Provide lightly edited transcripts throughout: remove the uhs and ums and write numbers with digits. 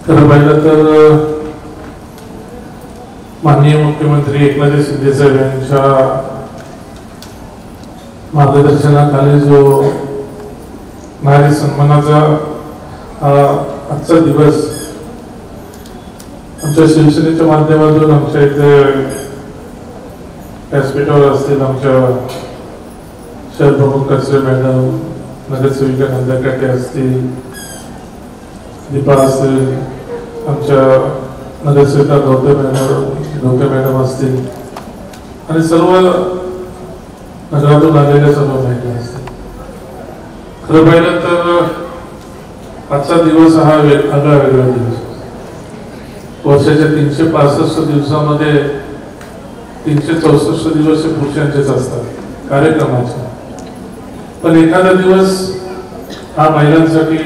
खरं पाहिलं तर माननीय मुख्यमंत्री एकनाथ शिंदे साहेब यांच्या मार्गदर्शनाखाली जो नारी सन्मानाचा आजचा दिवस आमच्या शिवसेनेच्या माध्यमातून आमच्या इथे व्यासपीठावर असतील आमच्या शहर प्रमुख कचरे मॅडम, नगरसेविका नंदा काटे असतील, दीपा असतील, आमच्या नगरसेविका गौतम मॅडम असतील आणि सर्व नगरातून आलेल्या सर्व महिला असतील. खरं पाहिलं तर आजचा दिवस हा वेगळा दिवस. वर्षाच्या 365 दिवसामध्ये 364 दिवस पुरुषांचेच असतात कार्यक्रमाचे, पण एखादा दिवस हा महिलांसाठी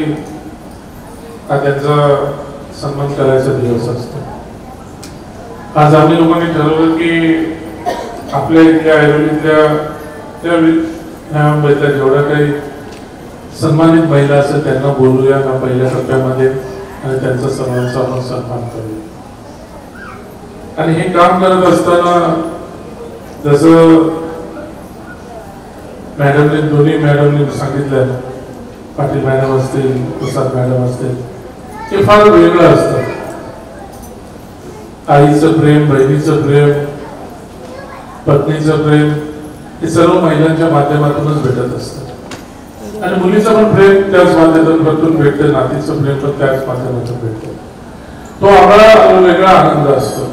हा त्यांचा सन्मान करायचा दिवस असतो. आज आम्ही लोकांनी ठरवलं की आपल्या इथल्या ऐरोलीतल्या त्या जेवढ्या काही सन्मानित महिला असेल त्यांना बोलूया ना पहिल्या टप्प्यामध्ये आणि त्यांचा सर्वांचा आपण सन्मान करूया. आणि हे काम करत असताना जसं मॅडमने दोन्ही मॅडमने सांगितलं, पाटील मॅडम असतील, प्रसाद मॅडम असतील, हे फार वेगळं असतं. आईचं प्रेम, बहिणीचं प्रेम, पत्नीचं प्रेम हे सर्व महिलांच्या माध्यमातूनच भेटत असतं आणि मुलीचं पण प्रेम त्याच माध्यमातून भेटतं, नातीचं प्रेम पण त्याच माध्यमातून भेटतं. तो आम्हाला वेगळा आनंद असतो.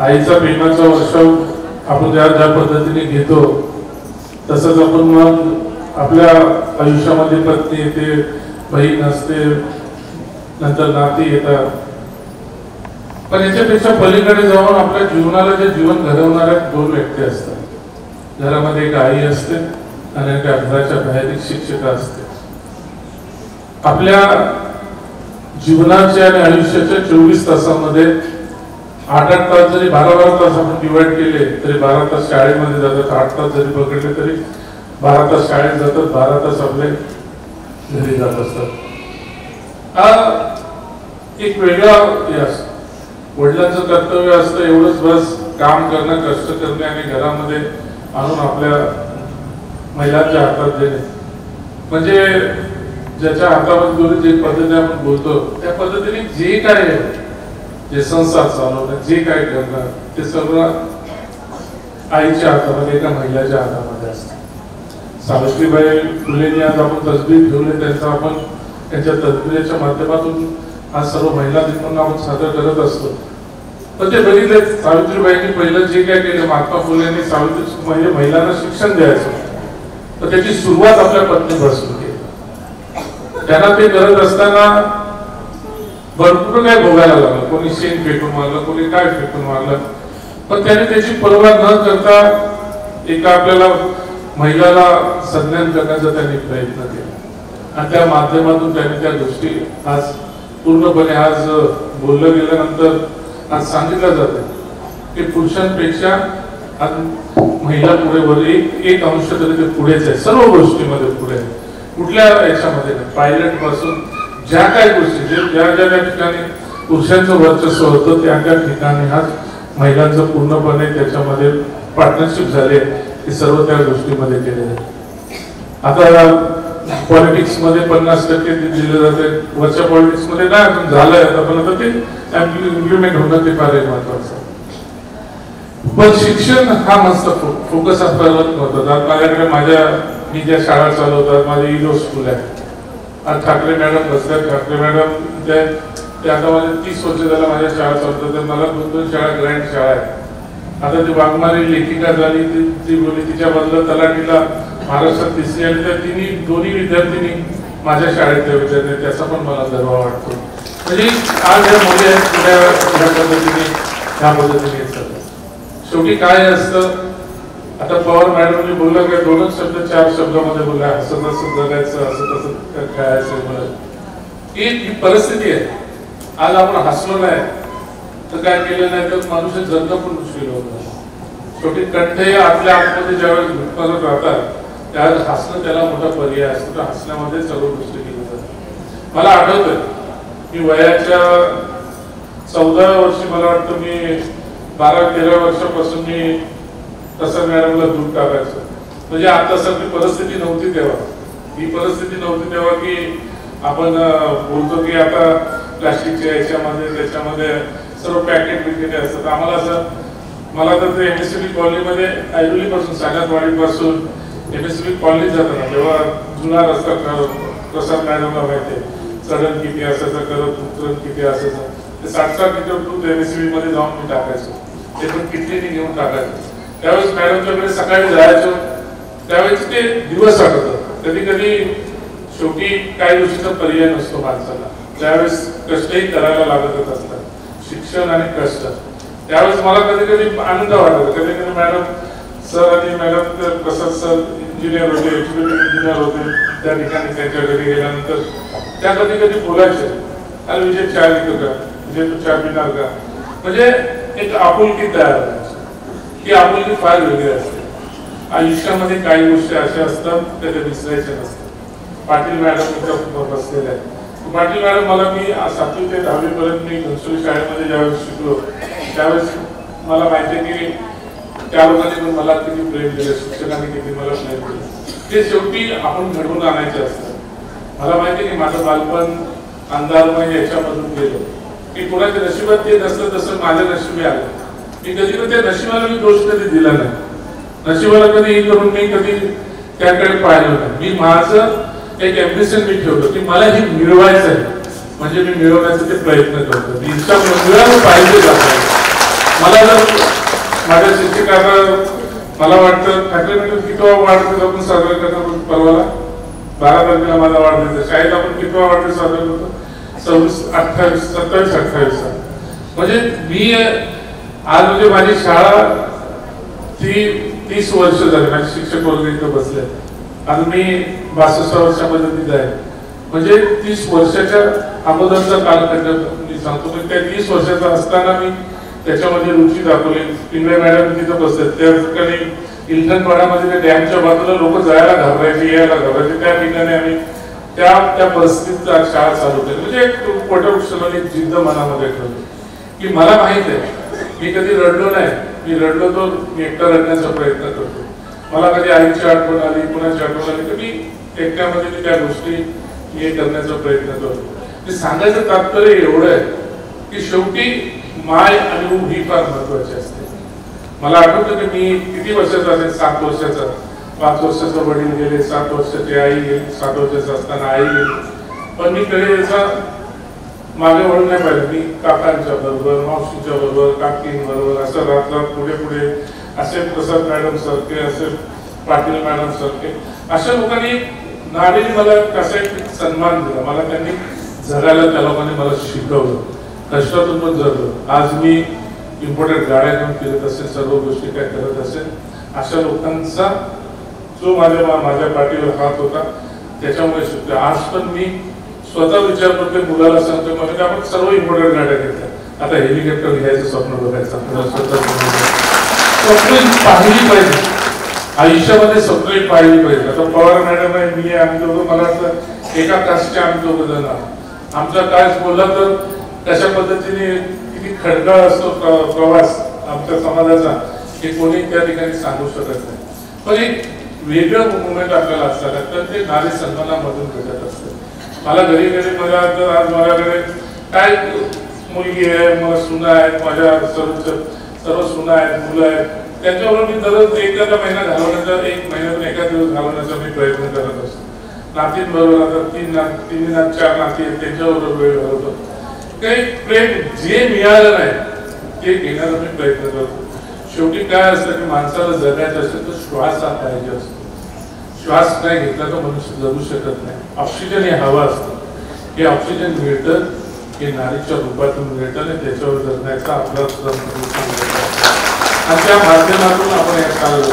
आईचा प्रेमाचा वर्षाव आपण ज्या पद्धतीने घेतो तसंच आपण मग आपल्या आयुष्यामध्ये पत्नी येते, बहीण असते, नंतर नाती येतात. पण याच्यापेक्षा पलीकडे जाऊन आपल्या जीवनाला जे जीवन घडवणाऱ्या 2 व्यक्ती असतात. घरामध्ये एक आई असते आणि एका घराच्या बाहेर एक शिक्षिका असते. आपल्या जीवनाच्या आणि आयुष्याच्या 24 तासामध्ये 8-8 तास जरी 12-12 तास आपण डिवाइड केले तरी 12 तास शाळेमध्ये जातात, 8 तास जरी पकडले तरी 12 तास शाळेत जातात, 12 तास आपले घरी जात असतात. हा एक वेगळा असतो. वडिलांचं कर्तव्य असतं एवढंच बस, काम करणं, कष्ट करणे आणि घरामध्ये आणून आपल्या महिलांच्या हातात देणे. म्हणजे ज्याच्या हातामध्ये दोरी जे पद्धतीने आपण बोलतो त्या पद्धतीने जे काय जे संसार चालवणं, जे काय करणं ते सगळं आईच्या हातामध्ये, एका महिलाच्या हातामध्ये असतं. सावित्रीबाई फुलेंनी आज आपण तसबीर ठेवले, त्यांचा आपण त्यांच्या तसबिरीच्या माध्यमातून आज सर्व महिला दिन म्हणून आपण सादर करत असतो. पण ते बघितले सावित्रीबाईंनी पहिलं जे काय केलं, महात्मा फुलेंनी सावित्री म्हणजे महिलांना शिक्षण द्यायचं, तर त्याची सुरुवात आपल्या पत्नीपासून केली. त्यांना ते करत असताना भरपूर काय भोगायला लागलं. कोणी शेण फेकून मारलं, कोणी काय फेकून मारलं, पण त्याने त्याची पर्वा न करता एका आपल्याला महिलाला संज्ञान करण्याचा त्यांनी प्रयत्न केला आणि त्या माध्यमातून त्यांनी त्या गोष्टी आज पूर्णपणे आज बोललं गेल्यानंतर आज सांगितलं जातं की पुरुषांपेक्षा आज महिला पुढे एक अंश तरी ते पुढेच आहे, सर्व गोष्टीमध्ये पुढे आहे. कुठल्या याच्यामध्ये पायलट पासून ज्या काही गोष्टी ज्या ठिकाणी पुरुषांचं वर्चस्व होतं त्या ठिकाणी आज महिलांचं पूर्णपणे त्याच्यामध्ये पार्टनरशिप झाले, हे सर्व त्या गोष्टीमध्ये केलेले. आता पॉलिटिक्स मध्ये 50% दिले जाते, वरच्या पॉलिटिक्स मध्ये नाही अजून झालंय, पण आता ते इम्प्लिमेंट होणं ते फार महत्वाचं. पण शिक्षण हा मस्त फोकस असल्यावर होता. माझ्याकडे मी ज्या शाळा चालवतात, माझी इलो स्कूल आहे. आज ठाकरे मॅडम बसतात. ठाकरे मॅडम ते आता माझे 30 वर्ष झालं माझ्या शाळा चालवतात. मला 2 शाळा ग्रँड शाळा आहेत. आता ती वाघमारी लेखिका झाली, ती बोलली तिच्या बदला तलाठीला महाराष्ट्रात 3री आली, तर दोन्ही विद्यार्थिनी माझ्या शाळेतल्या विद्यार्थी, त्याचा पण मला गर्व वाटतो. म्हणजे आज या मुली आहेत ह्या पद्धतीने शेवटी काय असतं. आता पवार मॅडमनी बोललं की 2च शब्द 4 शब्दामध्ये बोलला, असं तसं जगायचं, असं तसं खेळायचं. ही परिस्थिती आहे. आज आपण हसलो नाही तर काय केलं नाही तर मनुष्य जगणं पण मुश्किल होतं. शेवटी कंठ हे आतल्या आतमध्ये ज्यावेळेस घुटमळत राहतात त्यावेळेस हसणं त्याला मोठा पर्याय असतो. तर हसण्यामध्ये सर्व गोष्टी केल्या जातात. मला आठवतंय मी वयाच्या 14 वर्षी मला वाटतं मी 12-13 वर्षापासून मी प्रसाद मॅडमला दूध टाकायचो. म्हणजे आता सगळी परिस्थिती नव्हती तेव्हा, ही परिस्थिती नव्हती तेव्हा की आपण बोलतो की आता प्लास्टिकच्या याच्यामध्ये त्याच्यामध्ये सर्व पॅकेट बिकेट असतात. आम्हाला असं मला तर ते MSCB कॉलनीमध्ये ऐरोलीपासून सायनाथवाडीपासून MSCB कॉलनीत जाताना तेव्हा जुना रस्ता प्रसाद मॅडमला माहिती आहे, चढण किती असायचं, करत उतरण किती असायचं, ते 60-60 लिटर दूध MSCB मध्ये जाऊन मी टाकायचो. ते पण किटलीने घेऊन टाकायचो. त्यावेळेस मॅडमच्याकडे सकाळी जायचो. त्यावेळेस ते दिवस आठवतात. कधी कधी शेवटी काही गोष्टीचा पर्याय नसतो माणसाला. त्यावेळेस कष्टही करायला लागतच असतात, शिक्षण आणि कष्ट. त्यावेळेस मला कधी कधी आनंद वाटायचा. कधी कधी मॅडम सर आणि मॅडम प्रसाद सर इंजिनियर होते, इंजिनियर होते, त्या ठिकाणी त्यांच्या घरी गेल्यानंतर त्या कधी कधी बोलायचे, अरे विजय चहा घेतो का, विजय तू चहा पिणार का. म्हणजे एक आपुलकी तयार करायची. ही आपुलकी फार वेगळी असते. आयुष्यामध्ये काही गोष्टी अशा असतात त्या विसरायच्या नसतात. पाटील मॅडम इथं बसलेले आहेत. पाटील मॅडम मला मी 7वी ते 10वी पर्यंत मी घनसोली शाळेमध्ये ज्यावेळेस शिकलो त्यावेळेस मला माहिती आहे की त्या लोकांनी मला किती प्रेम दिलं, शिक्षकांनी किती मला प्रेम दिलं. ते शेवटी आपण घडवून आणायचे असतात. मला माहिती आहे की माझं बालपण अंधारमय याच्यामधून गेलं की कोणाच्या नशिबात ते नसतं तसं माझ्या नशिबी आलं. मी कधी कधी त्या नशिबाला मी दोष कधी दिला नाही. नशिबाला कधी हे करून मी कधी त्याकडे पाहिलं नाही. मी माझं एक एम्बिशन मी ठेवलं की मला हे मिळवायचं आहे, म्हणजे मी मिळवण्याचा ते प्रयत्न करतो. इच्छा मिळालं पाहिजे जातं. मला जर माझ्या शिक्षकांना मला वाटतं ठाकरे म्हणजे कितवा वाढदिवस आपण साजरा करतो परवाला 12 तारखेला माझा वाढदिवस. शाळेत आपण कितवा वाढदिवस साजरा करतो 27-28. म्हणजे मी आज म्हणजे माझी शाळा ती 30 वर्ष झाली. माझे शिक्षक वर्ग इथं बसले. आज मी 62 वर्षामध्ये तिथे आहे. म्हणजे 30 वर्षाच्या अगोदरचा कालखंड मी सांगतो. पण त्या 30 वर्षाचा असताना मी त्याच्यामध्ये रुची दाखवली. पिंगळे मॅडम तिथं बसतात. त्या ठिकाणी इलठणपाड्यामध्ये डॅमच्या बाजूला लोक जायला घाबरायचे, यायला घाबरायचे. त्या ठिकाणी आम्ही त्या परिस्थितीत शाळा चालू केली. म्हणजे एक पोटवृक्षाने जिद्द मनामध्ये ठेवली की मला माहित आहे मी कधी रडलो नाही. मी रडलो तो मी एकटा रडण्याचा प्रयत्न करतो. मला कधी आईची आठवण आली, कुणाची आठवण आली तर मी एकट्यामध्ये मी त्या गोष्टी हे करण्याचा प्रयत्न करतो. ते सांगायचं तात्पर्य एवढं आहे की शेवटी माय आणि ऊब ही फार महत्वाची असते. मला आठवतं की मी किती वर्षाचा असेल, 7 वर्षाचा, 5 वर्षाचा वडील गेले, 7 वर्षाची आई गेली, 7 वर्षाचा असताना आई गेली. पण मी कधी याचा मागे वळून नाही पाहिजे. मी काकांच्या बरोबर, मावशीच्या बरोबर, काकींबरोबर असं रात्र पुढे पुढे असे प्रसाद मॅडम सारखे, असे पाटील मॅडम सारखे अशा लोकांनी नाडीने मला कसा एक सन्मान दिला. मला त्यांनी जगायला त्या लोकांनी मला शिकवलं, कष्टातून पण जगलो. आज मी इम्पोर्टेड गाड्या घेऊन फिरत असेल, सर्व गोष्टी काय करत असेल. अशा लोकांचा जो माझ्या पाठीवर हात होता त्याच्यामुळे शिकतो. आज पण मी स्वतः विचार करतो, मुलाला सांगतो म्हणजे आपण सर्व इम्पोर्टेड गाड्या घेतल्या, आता हेलिकॉप्टर घ्यायचं स्वप्न बघायचं आपल्याला. स्वप्न पाहिली पाहिजे आयुष्यामध्ये, स्वप्न पाहिली पाहिजे. आता पवार मॅडम आहे, मी आम्ही दोघं, मला वाटतं एका कास्टचे आम्ही दोघं जण. आमचा कास्ट बोलला तर कशा पद्धतीने किती खडकाळ असतो प्रवास आमच्या समाजाचा हे कोणी त्या ठिकाणी सांगू शकत नाही. पण एक वेगळं मुवमेंट आपल्याला असतात तर ते नारी सन्मानामधून भेटत असतं. मला घरी घरी मला आज माझ्याकडे काय मुलगी आहे, मला सुना आहेत, माझ्या सर्व सुना आहेत, मुलं आहेत. त्यांच्याबरोबर मी दररोज एखादा महिना घालवण्याचा, 1 महिन्यातून एका दिवस घालवण्याचा मी प्रयत्न करत असतो. नातींबरोबर आता 4 नाती आहेत, त्यांच्याबरोबर वेळ घालवतो. काही प्रेम जे मिळालं नाही ते घेण्याचा मी प्रयत्न करतो. शेवटी काय असतं की माणसाला जगायचं असेल तर श्वास हा पाहिजे असतो. श्वास नाही घेतला तर मनुष्य जगू शकत नाही. ऑक्सिजन हे हवा असतं. हे ऑक्सिजन मिळतं हे नारीच्या रूपातून मिळतं आणि त्याच्यावर जगण्याचा आपला आणि त्या माध्यमातून आपण हे चाललो.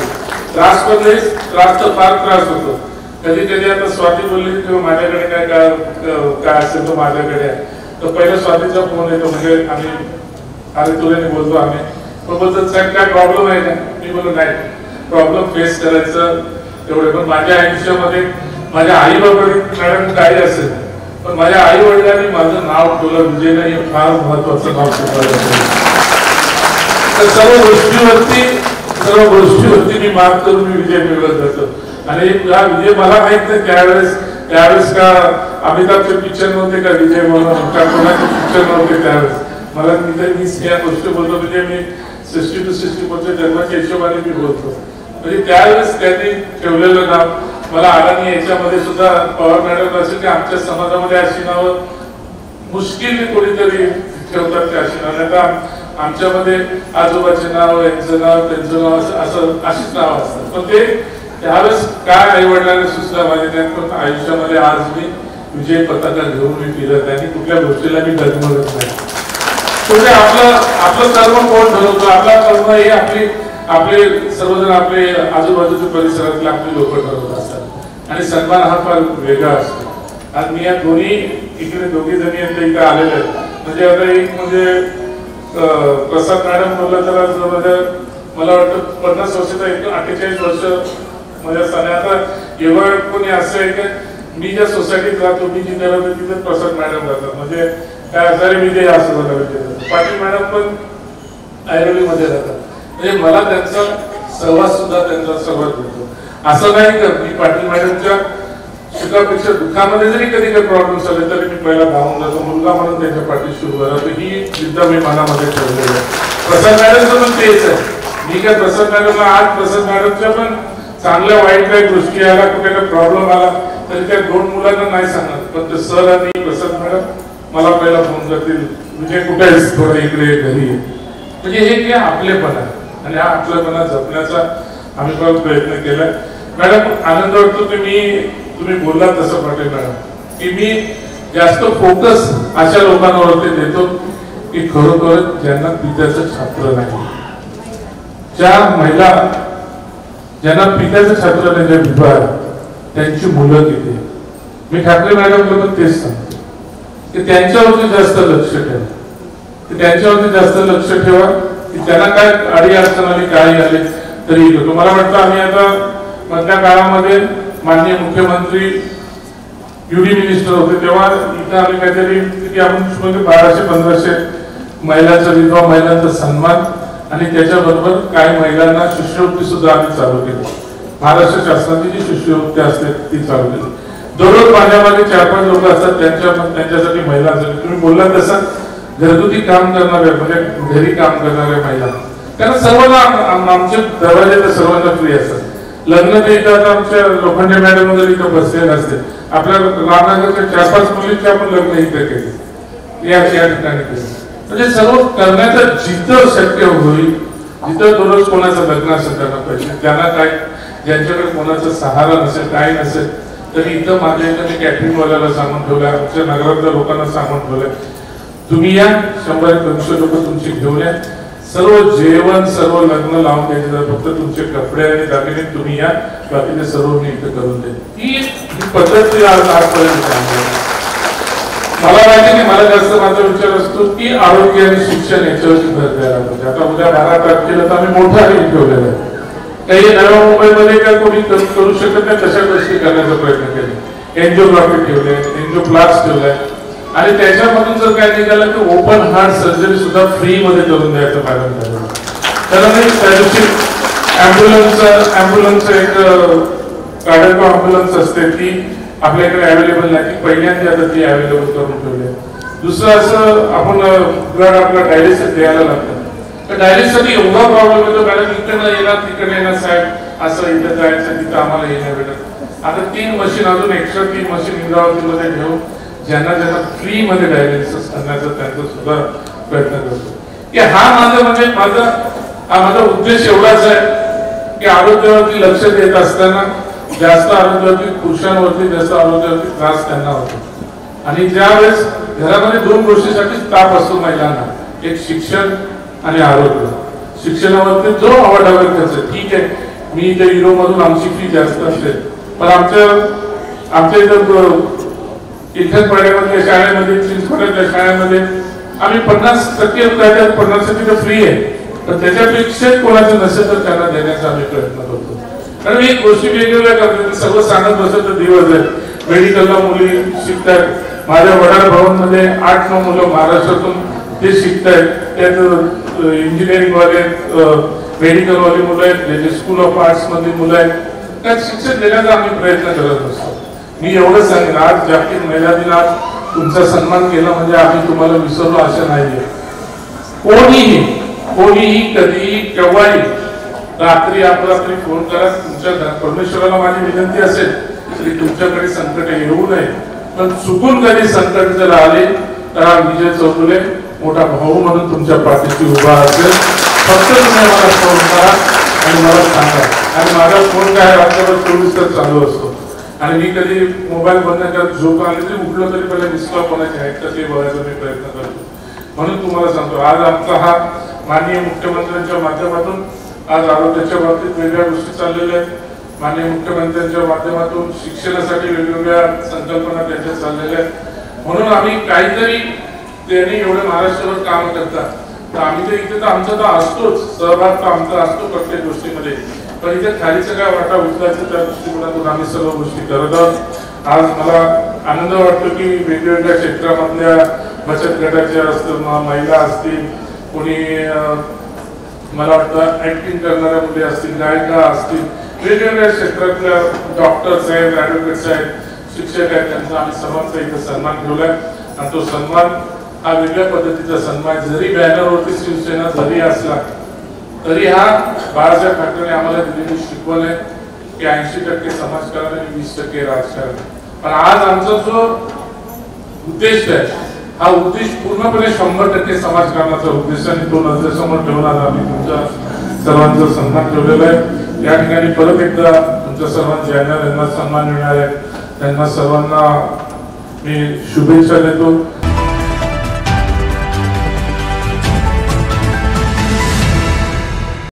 त्रास पण नाही, त्रास तर फार त्रास होतो. कधी कधी आता स्वाती बोलली किंवा माझ्याकडे काय असेल तो माझ्याकडे आहे तर पहिला स्वातीचा फोन येतो. म्हणजे आम्ही अरे तुला बोलतो आम्ही बोलतो साहेब काय प्रॉब्लेम आहे का. मी बोलतो नाही, प्रॉब्लेम फेस करायचं तेवढे. पण माझ्या आयुष्यामध्ये माझ्या आई बाबांनी मॅडम काही असेल पण माझ्या आई वडिलांनी माझं नाव ठेवलं विजय नाही, हे फार महत्वाचं नाव ठेवलं. तर सर्व गोष्टीवरती मी मात करून मी विजय मिळवत जातो. आणि हा विजय मला माहित नाही त्यावेळेस का अमिताभचे पिक्चर नव्हते का विजय म्हणून, का कोणाचे पिक्चर नव्हते त्यावेळेस. मला मी या गोष्टी बोलतो म्हणजे मी 60 to 64 जन्माच्या हिशोबाने मी बोलतो. म्हणजे त्यावेळेस त्यांनी ठेवलेलं नाव मला आला नाही. याच्यामध्ये सुद्धा पवार मॅडम असेल की आमच्या समाजामध्ये अशी नावं मुश्किल कोणीतरी ठेवतात ते अशी नाव. आता आमच्यामध्ये आजोबाचे नाव, यांचं नाव, त्यांचं नाव असं अशीच नाव असतात. पण ते त्यावेळेस काय आई वडिलांना सुचलं माझ्या पण आयुष्यामध्ये आज मी विजय पताका घेऊन मी फिरत आहे आणि कुठल्या गोष्टीला मी डगमगत नाही. म्हणजे आपलं कर्म कोण ठरवतो? आपला कर्म हे आपले सर्वजण आपले आजूबाजूच्या परिसरातले आपले लोक ठरवत असतात. आणि सन्मान हा फार वेगळा असतो. आणि मी या दोघी जणी इथे आलेले आहेत. म्हणजे आता एक म्हणजे प्रसाद मॅडम बोलला तर मला वाटतं 50 वर्षाचा 48 वर्ष माझ्या स्थानी. आता एवढं कोणी असं आहे की मी ज्या सोसायटीत राहतो, मी जिथे राहतो तिथे प्रसाद मॅडम राहतात. म्हणजे काय आजारी मी जे असं झालं पाटील मॅडम पण ऐरोलीमध्ये राहतात. म्हणजे मला त्यांचा सहवास सुद्धा त्यांचा सर्वात होतो. असं नाही का मी पाटील मॅडमच्या सुखापेक्षा दुःखामध्ये जरी कधी काही प्रॉब्लेम झाले तरी मी पहिला धावून जातो. मुलगा म्हणून त्यांच्या पाठीशी उभा राहतो. ही जिद्द मी मनामध्ये ठेवलेली आहे. प्रसाद मॅडमचं पण तेच आहे. मी काय प्रसाद मॅडमला आज प्रसाद मॅडमच्या पण चांगल्या वाईट काही गोष्टी आला, कुठे काही प्रॉब्लेम आला तरी त्या 2 मुलांना नाही सांगत. पण ते सर आणि प्रसाद मॅडम मला पहिला फोन करतील, म्हणजे कुठे आहेस, थोडं इकडे घरी. म्हणजे हे काय आपलेपणा आणि हा आपलेपणा जपण्याचा आम्ही पण प्रयत्न केलाय. मॅडम आनंद वाटतो की तुम्ही बोललात तसं पाटील मॅडम की मी जास्त फोकस अशा लोकांवरती देतो की खरोखर ज्यांना पित्याचं छात्र नाही, ज्या महिला ज्यांना पित्याचं छात्र नाही, ज्या विधवा त्यांची मुलं किती. मी ठाकरे मॅडमला पण तेच सांगतो की त्यांच्यावरती जास्त लक्ष ठेवा, की त्यांना काय अडी अडचण आली काय आले तरी. तुम्हाला वाटतं आम्ही आता मधल्या काळामध्ये माननीय मुख्यमंत्री युडी मिनिस्टर होते तेव्हा इथं आम्ही काहीतरी की आपण 1200-1500 महिलांचा विधवा महिलांचा सन्मान आणि त्याच्याबरोबर काही महिलांना शिष्यवृत्ती सुद्धा आम्ही चालू केली. महाराष्ट्र शासनाची जी शिष्यवृत्ती असते ती चालू केली. दररोज माझ्यामध्ये 4-5 लोक असतात त्यांच्यासाठी महिलांसाठी तुम्ही बोललात तसं घरगुती काम करणाऱ्या म्हणजे घरी काम करणाऱ्या महिला त्यांना सर्वांना आमचे दरवाजे तर सर्वांना फ्री असतात. लग्न ते इथं आता आमच्या लोखंडे मॅडम वगैरे इथं बसलेले असते. आपल्या रामनगरच्या 4-5 मुलींचे आपण लग्न इथं केले या ठिकाणी केले. म्हणजे सर्व करण्याचं जिथं शक्य होईल, जिथं दररोज कोणाचं लग्न असेल त्यांना पैसे, त्यांना काय ज्यांच्याकडे कोणाचा सहारा नसेल काय नसेल तरी इथं माझ्या इथं मी कॅटरिंगवाल्याला सांगून ठेवलंय, आमच्या नगरातल्या लोकांना सांगून ठेवलंय तुम्ही या 100-200 लोक तुमची घेऊन या, सर्व जेवण सर्व लग्न लावून द्यायचे, फक्त तुमचे कपडे आणि दागिने तुम्ही या, बाकीचे सर्व मी इथं करून देईन. ही पद्धत आजपर्यंत मला माहिती की मला जास्त माझा विचार असतो की आरोग्य आणि शिक्षण याच्यावरती भर द्यायला पाहिजे. आता उद्या 12 तारखेला तर आम्ही मोठा हे ठेवलेला आहे. काही नव्या मुंबईमध्ये काय कोणी करू शकत नाही तशा गोष्टी करण्याचा प्रयत्न केला. एन्जिओग्राफी ठेवले, एन्जिओप्लास्ट ठेवलाय आणि त्याच्यामधून जर काय निघालं की ओपन हार्ट सर्जरी सुद्धा फ्री मध्ये करून द्यायचं मॅडम झालं. कारण त्या दिवशी ॲम्ब्युलन्स एक कार्डियक ॲम्ब्युलन्स असते ती आपल्याकडे अवेलेबल नाही, ती पहिल्यांदा आता ती अवेलेबल करून ठेवली. दुसरं असं आपण ब्लड आपला डायलिसिस द्यायला लागतं. तर डायलिसिससाठी एवढा प्रॉब्लेम येतो मॅडम इकडनं येणार तिकडे येणार साहेब असं इथं जायचं तिथं आम्हाला येण्या भेटत. आता 3 मशीन अजून एक्स्ट्रा 3 मशीन इंद्रावतीमध्ये घेऊन ज्यांना फ्री मध्ये डायलिसिस करण्याचा त्यांचा सुद्धा प्रयत्न करतो. की हा माझा उद्देश एवढाच आहे की आरोग्यावरती लक्ष देत असताना जास्त आरोग्यावरती पुरुषांवरती जास्त आरोग्यावरती त्रास त्यांना होतो. आणि ज्यावेळेस घरामध्ये 2 गोष्टीसाठी ताप असतो महिलांना, एक शिक्षण आणि आरोग्य. शिक्षणावरती जो आवडावर खर्च ठीक आहे, मी इथे युरोमधून आमची फी जास्त असते पण आमच्या इथं इथेपाड्यामधल्या शाळेमध्ये चिंचपाड्याच्या शाळेमध्ये आम्ही 50% त्याच्यात 50% फ्री आहे. पण त्याच्यापेक्षा कोणाचं नसेल तर त्यांना देण्याचा आम्ही प्रयत्न करतो. कारण एक गोष्टी वेगवेगळ्या करतात, सर्व सांगत बसत तर दिवस आहे. मेडिकलला मुली शिकतात, माझ्या वडार भवन मध्ये 8-9 मुलं महाराष्ट्रातून ते शिकतायत. त्यात इंजिनिअरिंग वाले, मेडिकल वाली मुलं आहेत, त्याचे स्कूल ऑफ आर्ट्स मधली मुलं आहेत. त्यात शिक्षण देण्याचा आम्ही प्रयत्न करत असतो. मी एवढं सांगेन, आज जागतिक महिला दिनात तुमचा सन्मान केला म्हणजे आम्ही तुम्हाला विसरलो असं नाहीये. कोणीही कधीही केव्हाही रात्री अपरात्री फोन करा. तुमच्या परमेश्वराला माझी विनंती असेल की तुमच्याकडे संकट येऊ नये, पण चुकून कधी संकट जर आले तर हा विजय चौगुले मोठा भाऊ म्हणून तुमच्या पाठीशी उभा असेल. फक्त तुम्ही मला फोन करा आणि मला सांगा. आणि माझा फोन काय रात्रभर 24 तास चालू असतो. आणि मी कधी मोबाईल बंद करत झोप आली तरी उठलो तरी पहिले मिस कॉल कोणाचे आहेत का ते बघायचा मी प्रयत्न करतो. म्हणून तुम्हाला सांगतो, आज आमचा हा माननीय मुख्यमंत्र्यांच्या माध्यमातून आज आरोग्याच्या बाबतीत वेगळ्या गोष्टी चाललेल्या आहेत. माननीय मुख्यमंत्र्यांच्या माध्यमातून शिक्षणासाठी वेगवेगळ्या संकल्पना त्यांच्या चाललेल्या आहेत. म्हणून आम्ही काहीतरी त्यांनी एवढे महाराष्ट्रावर काम करतात तर आम्ही तर इथे तर आमचा तर असतोच, सहभाग तर आमचा असतो प्रत्येक गोष्टीमध्ये, पण इथे खालीचं काय वाटा उचलायचं त्या दृष्टिकोनातून आम्ही सर्व गोष्टी करत आहोत. आज मला आनंद वाटतो की वेगवेगळ्या क्षेत्रामधल्या बचत गटाच्या असतील, महिला असतील, कोणी मला वाटतं ऍक्टिंग करणाऱ्या मुली असतील, गायिका असतील, वेगवेगळ्या क्षेत्रातल्या डॉक्टर्स आहेत, ऍडव्होकेट्स आहेत, शिक्षक आहेत, त्यांचा आम्ही सर्वांचा इथं सन्मान ठेवलाय. आणि तो सन्मान हा वेगळ्या पद्धतीचा सन्मान, जरी बॅनरवरती शिवसेना जरी असला तरी हा बाळासाहेब ठाकरे आम्हाला दिलेली शिकवण आहे की 80% समाजकारण आणि 20% राजकारण. पण आज आमचा जो उद्देश आहे हा उद्देश पूर्णपणे 100% समाजकारणाचा उद्देश आणि तो नजरेसमोर ठेवून आज आम्ही तुमच्या सर्वांचा सन्मान ठेवलेला आहे. या ठिकाणी परत एकदा तुमच्या सर्वांचे यांना सन्मान मिळणार आहे. त्यांना सर्वांना मी शुभेच्छा देतो.